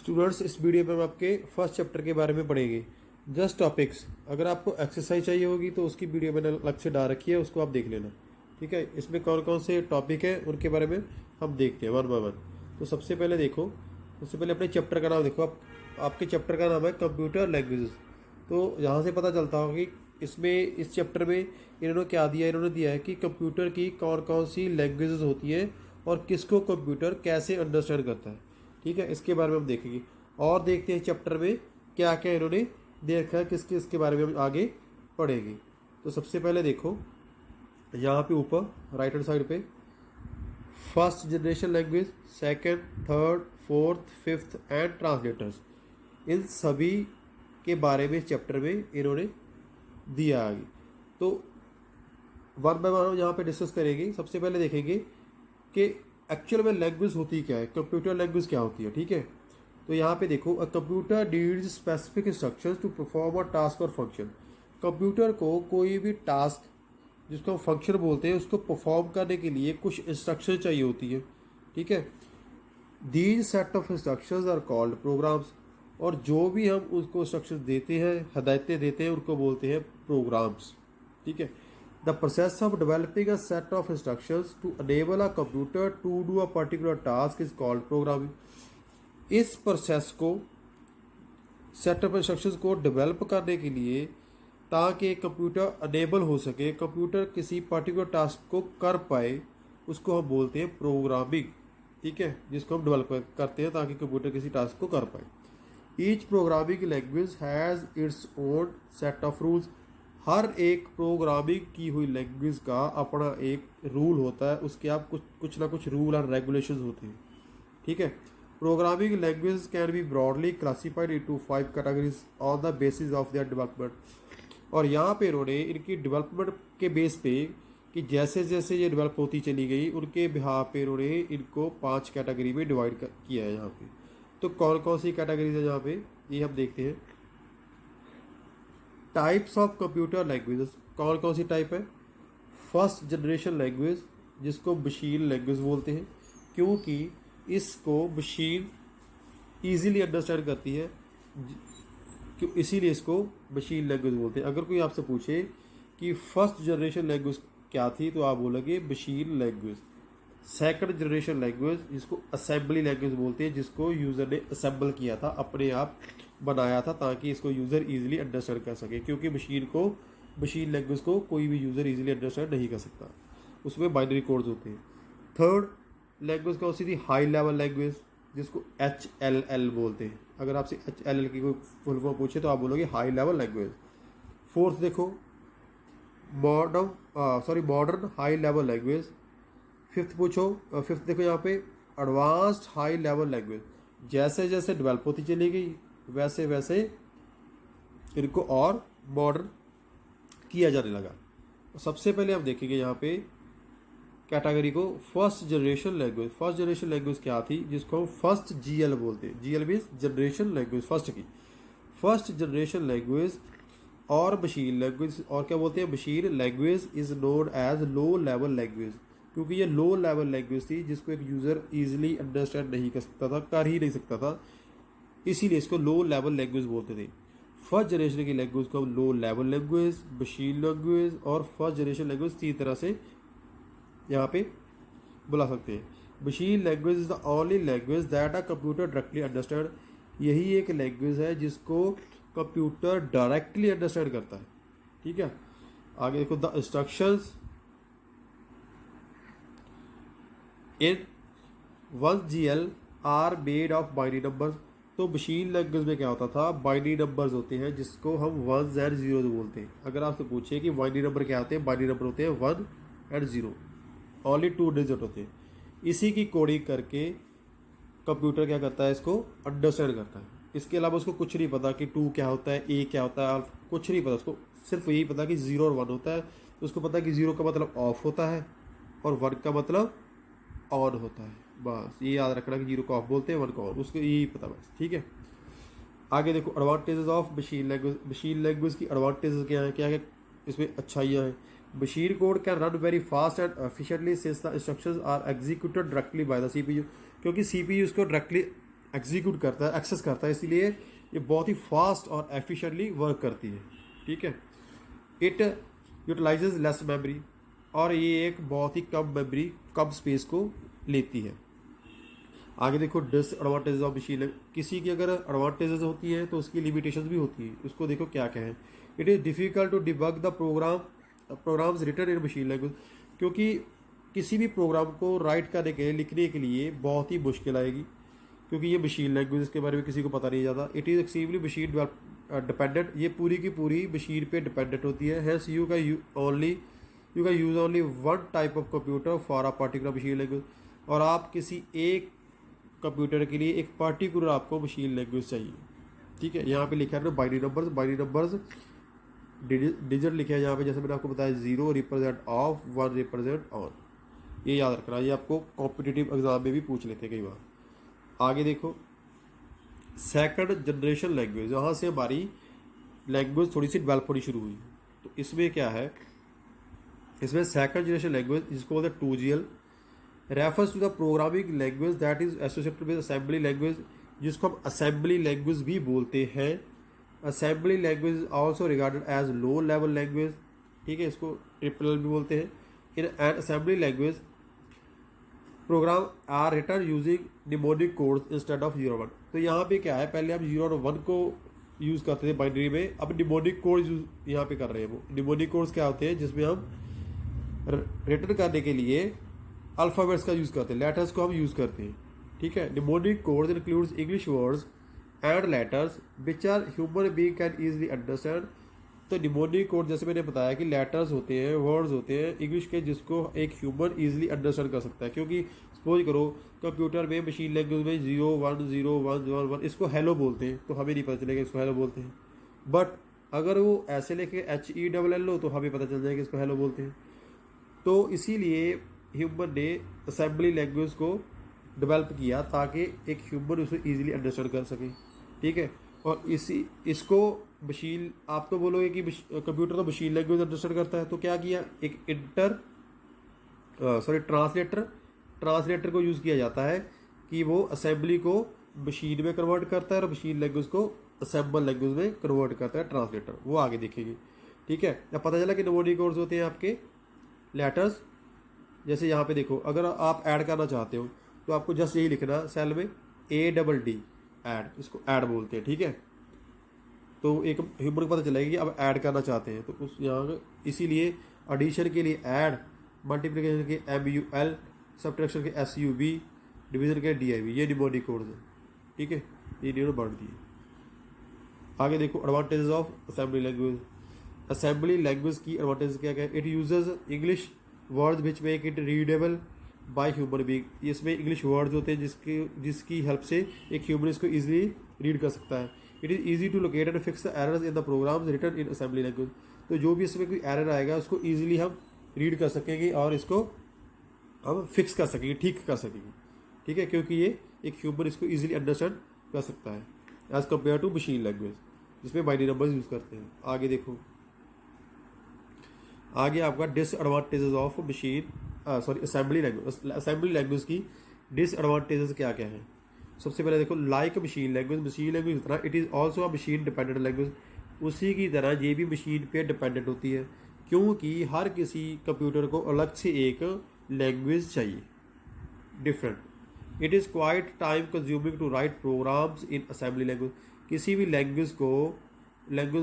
Students, इस video में हम आपके फर्स्ट चैप्टर के बारे में पढ़ेंगे। Just topics. अगर आपको एक्सरसाइज चाहिए होगी तो उसकी वीडियो मैंने अलग से डाल रखी है, उसको आप देख लेना। ठीक है, इसमें कौन कौन से टॉपिक है उनके बारे में हम देखते हैं वन बाय वन। तो सबसे पहले देखो, सबसे पहले अपने चैप्टर का नाम देखो। आपके चैप्टर का नाम है कंप्यूटर लैंग्वेजेस। तो यहाँ से पता चलता होगा कि इसमें इस चैप्टर में इन्होंने क्या दिया, इन्होंने दिया है कि कंप्यूटर की कौन कौन सी लैंग्वेजेस होती हैं और किसको कंप्यूटर कैसे अंडरस्टैंड करता है। ठीक है, इसके बारे में हम देखेंगे और देखते हैं चैप्टर में क्या क्या इन्होंने दे रखा है, किसके इसके बारे में हम आगे पढ़ेंगे। तो सबसे पहले देखो यहाँ पे ऊपर राइट हैंड साइड पे first generation language, second, third, fourth, fifth and translators, इन सभी के बारे में इस चैप्टर में इन्होंने दिया आगे। तो वन बाय वन हम यहाँ पे डिस्कस करेंगे। सबसे पहले देखेंगे कि एक्चुअल में लैंग्वेज होती क्या है, कंप्यूटर लैंग्वेज क्या होती है। ठीक है, तो यहाँ पे देखो, a computer needs specific instructions to perform a task और फंक्शन। कंप्यूटर को कोई भी टास्क जिसको हम फंक्शन बोलते हैं उसको परफॉर्म करने के लिए कुछ इंस्ट्रक्शन चाहिए होती है। ठीक है, these set of instructions are called programs. और जो भी हम उसको इंस्ट्रक्शन देते हैं, हदायतें देते हैं, उनको बोलते हैं प्रोग्राम्स। ठीक है, the process of developing a set of instructions to enable a computer to do a particular task is called programming. इस प्रोसेस को, सेट ऑफ इंस्ट्रक्शंस को डेवलप करने के लिए ताकि कंप्यूटर अनेबल हो सके, कंप्यूटर किसी पर्टिकुलर टास्क को कर पाए, उसको हम बोलते हैं प्रोग्रामिंग। ठीक है, जिसको हम डेवलप करते हैं ताकि कंप्यूटर किसी टास्क को कर पाए। Each programming language has its own set of rules. हर एक प्रोग्रामिंग की हुई लैंग्वेज का अपना एक रूल होता है, उसके आप कुछ ना कुछ रूल और रेगुलेशंस होते हैं। ठीक है, programming language can be broadly classified into 5 categories on the basis of their development. और यहाँ पे इन्होंने इनकी डेवलपमेंट के बेस पे कि जैसे जैसे ये डेवलप होती चली गई, उनके बिहार पे इन्होंने इनको 5 कैटेगरी में डिवाइड किया है यहाँ पे। तो कौन कौन सी कैटेगरीज है यहाँ पे, ये हम देखते हैं। टाइप्स ऑफ कंप्यूटर लैंग्वेजेस, कौन कौन सी टाइप है। फर्स्ट जनरेशन लैंग्वेज, जिसको मशीन लैंग्वेज बोलते हैं, क्योंकि इसको मशीन ईजिली अंडरस्टैंड करती है, क्यों, इसीलिए इसको मशीन लैंग्वेज बोलते हैं। अगर कोई आपसे पूछे कि फर्स्ट जनरेशन लैंग्वेज क्या थी तो आप बोलोगे machine language. Second generation language, जिसको असेंबली लैंग्वेज बोलते हैं, जिसको यूज़र ने असेंबल किया था, अपने आप बनाया था ताकि इसको यूज़र इजीली अंडरस्टैंड कर सके, क्योंकि मशीन लैंग्वेज को कोई भी यूज़र इजीली अंडरस्टैंड नहीं कर सकता, उसमें बाइनरी कोड्स होते हैं। थर्ड लैंग्वेज कौन सी थी, हाई लेवल लैंग्वेज, जिसको HLL बोलते हैं। अगर आपसे HLL की कोई फुल फॉर्म पूछे तो आप बोलोगे हाई लेवल लैंग्वेज। फोर्थ देखो modern high level language. Fifth fifth देखो यहाँ पे एडवांस्ड हाई लेवल लैंग्वेज। जैसे जैसे डेवलप होती चली गई वैसे वैसे इनको और मॉडर्न किया जाने लगा। सबसे पहले हम देखेंगे यहाँ पे कैटेगरी को, first generation language. First generation language क्या थी, जिसको हम फर्स्ट GL बोलते हैं। GL means generation language, first की। फर्स्ट जनरेशन लैंग्वेज और मशीन लैंग्वेज, और क्या बोलते हैं, machine language is known as low level language, क्योंकि ये लो लेवल लैंग्वेज थी जिसको एक यूज़र ईजिली अंडरस्टैंड नहीं कर सकता था, कर ही नहीं सकता था, इसीलिए इसको लो लेवल लैंग्वेज बोलते थे। फर्स्ट जनरेशन की लैंग्वेज को हम लो लेवल लैंग्वेज, मशीन लैंग्वेज और फर्स्ट जनरेशन लैंग्वेज 3 तरह से यहाँ पे बुला सकते हैं। Machine language is the only language that a computer directly understand. यही एक लैंग्वेज है जिसको कंप्यूटर डायरेक्टली अंडरस्टैंड करता है। ठीक है, आगे देखो, the instructions in 1GL are made of binary numbers. तो मशीन लैंग्वेज में क्या होता था, बाइनरी नंबर्स होते हैं जिसको हम 1s and 0s बोलते हैं। अगर आपसे पूछे कि बाइनरी नंबर क्या होते हैं, बाइनरी नंबर होते हैं 1 and 0, ओनली 2 डिजिट होते हैं। इसी की कोडिंग करके कंप्यूटर क्या करता है, इसको अंडरस्टैंड करता है। इसके अलावा उसको कुछ नहीं पता कि 2 क्या होता है, A क्या होता है, कुछ नहीं पता उसको। सिर्फ यही पता कि 0 और 1 होता है। तो उसको पता है कि 0 का मतलब ऑफ होता है और 1 का मतलब ऑन होता है। बस ये याद रखना कि 0 को ऑफ बोलते हैं, 1 को ऑन, उसको यही पता बस। ठीक है, आगे देखो, advantages of machine language. Machine language की एडवांटेजेस क्या है, क्या है इसमें अच्छाइयाँ हैं। Machine code can run very fast and efficiently since the instructions are executed directly by the CPU। क्योंकि CPU इसको डायरेक्टली एग्जीक्यूट करता है, एक्सेस करता है, इसीलिए ये बहुत ही फास्ट और एफिशिएंटली वर्क करती है। ठीक है, इट यूटिलाइजेज लेस मेमोरी, और ये एक बहुत ही कम मेमोरी, कम स्पेस को लेती है। आगे देखो डिसएडवांटेजेस ऑफ मशीन लर्निंग। किसी की अगर एडवांटेजेस होती है तो उसकी लिमिटेशंस भी होती है, उसको देखो क्या क्या है। It is difficult to debug the programs written in machine language, क्योंकि किसी भी प्रोग्राम को राइट करने के लिखने के लिए बहुत ही मुश्किल आएगी, क्योंकि ये मशीन लैंग्वेज के बारे में किसी को पता नहीं जाता। It is extremely machine dependent, ये पूरी की पूरी मशीन पे डिपेंडेंट होती है। Hence you can use only one type of computer for a particular machine language, और आप किसी एक कंप्यूटर के लिए एक पार्टिकुलर आपको मशीन लैंग्वेज चाहिए। ठीक है, यहाँ पे लिखा है ना बाइनरी नंबर्स डिजिट लिखे हैं यहाँ पे, जैसे मैंने आपको बताया 0 रिप्रेजेंट ऑफ, 1 रिप्रेजेंट ऑन। ये याद रखना, ये आपको कॉम्पिटिटिव एग्जाम में भी पूछ लेते हैं कई बार। आगे देखो सेकंड जनरेशन लैंग्वेज, यहाँ से हमारी लैंग्वेज थोड़ी सी डेवलप होनी शुरू हुई। तो इसमें क्या है, इसमें सेकंड जनरेशन लैंग्वेज जिसको बोलते हैं 2GL refers to the programming language that is associated with assembly language, जिसको हम असेंबली लैंग्वेज भी बोलते हैं। Assembly language also regarded as low level language. ठीक है, इसको ट्रिपल भी बोलते हैं। In an assembly language program are written using mnemonic codes instead of 0 1। तो यहाँ पे क्या है, पहले हम 0 और 1 को यूज़ करते थे बाइनरी में, अब निमोनिक कोड्स यहाँ पे कर रहे हैं। वो निमोनिक कोड्स क्या होते हैं, जिसमें हम रिटर्न करने के लिए अल्फ़ाबेट्स का यूज़ करते हैं, लेटर्स को हम यूज़ करते हैं। ठीक है, mnemonic codes includes English words and letters which are human being can easily understand. तो निमोनिक कोड जैसे मैंने बताया कि लेटर्स होते हैं, वर्ड्स होते हैं इंग्लिश के, जिसको एक ह्यूमन ईजिली अंडरस्टैंड कर सकता है। क्योंकि सपोज करो कंप्यूटर में मशीन लैंग्वेज में 0 1 0 1 1 1 इसको हेलो बोलते हैं, तो हमें नहीं पता चलेगा इसको हेलो बोलते हैं। बट अगर वो ऐसे लेके HELL हो तो हमें पता चल जाएगा इसको हेलो बोलते हैं। तो इसीलिए ह्यूमन ने असेंबली लैंग्वेज को डेवलप किया ताकि एक ह्यूमन उसे ईजिली अंडरस्टैंड कर सके। ठीक है, और इसको मशीन, आप तो बोलोगे कि कंप्यूटर तो मशीन लैंग्वेज अंडरस्टैंड करता है, तो क्या किया, एक ट्रांसलेटर को यूज़ किया जाता है कि वो असेंबली को मशीन में कन्वर्ट करता है और मशीन लैंग्वेज को असेंबल लैंग्वेज में कन्वर्ट करता है ट्रांसलेटर। वो आगे देखेंगे। ठीक है, अब पता चला कि निमोनिक कोड्स होते हैं आपके लेटर्स। जैसे यहाँ पे देखो, अगर आप ऐड करना चाहते हो तो आपको जस्ट यही लिखना सेल में ADD ऐड, इसको ऐड बोलते हैं। ठीक है, तो एक ह्यूमन को पता चलेगा कि अब ऐड करना चाहते हैं, तो उस यहाँ इसीलिए एडिशन के लिए ऐड, मल्टीप्लिकेशन के MUL, सब्ट्रैक्शन के SUB, डिवीजन के DIV, ये निमोनिक कोड्स हैं। ठीक है, ये इन्होंने बांट दिए। आगे देखो advantages of assembly language. Assembly language की एडवांटेज क्या क्या है, it uses English words which make it readable by human being. इसमें इंग्लिश वर्ड्स होते हैं जिसकी हेल्प से एक ह्यूमन इसको ईजिली रीड कर सकता है। It is easy to locate and fix the errors in the programs written in assembly language. तो जो भी इसमें कोई एरर आएगा उसको ईजिली हम रीड कर सकेंगे और इसको हम फिक्स कर सकेंगे, ठीक कर सकेंगे। ठीक है, क्योंकि ये एक ह्यूमन इसको ईजिली अंडरस्टैंड कर सकता है as compare to machine language जिसमें बाइनरी नंबर्स यूज़ करते हैं। आगे देखो, आगे आपका disadvantages of assembly language. Assembly language की डिसएडवांटेजेस क्या क्या हैं। सबसे पहले देखो, लाइक मशीन लैंग्वेज की तरह it is also a machine dependent language. उसी की तरह ये भी मशीन पे डिपेंडेंट होती है, क्योंकि हर किसी कंप्यूटर को अलग से एक लैंग्वेज चाहिए, different. It is quite time consuming to write programs in assembly language. किसी भी लैंग्वेज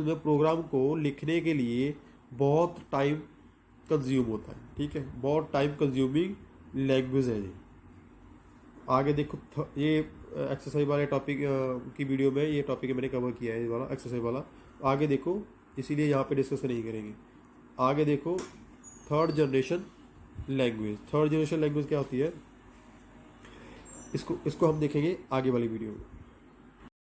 में प्रोग्राम को लिखने के लिए बहुत टाइम कंज्यूम होता है। ठीक है, बहुत टाइम कंज्यूमिंग लैंग्वेज है ये। आगे देखो, ये एक्सरसाइज वाले टॉपिक की वीडियो में ये टॉपिक मैंने कवर किया है, ये वाला एक्सरसाइज वाला। आगे देखो, इसीलिए यहाँ पे डिस्कस नहीं करेंगे। आगे देखो, थर्ड जनरेशन लैंग्वेज क्या होती है, इसको हम देखेंगे आगे वाली वीडियो में।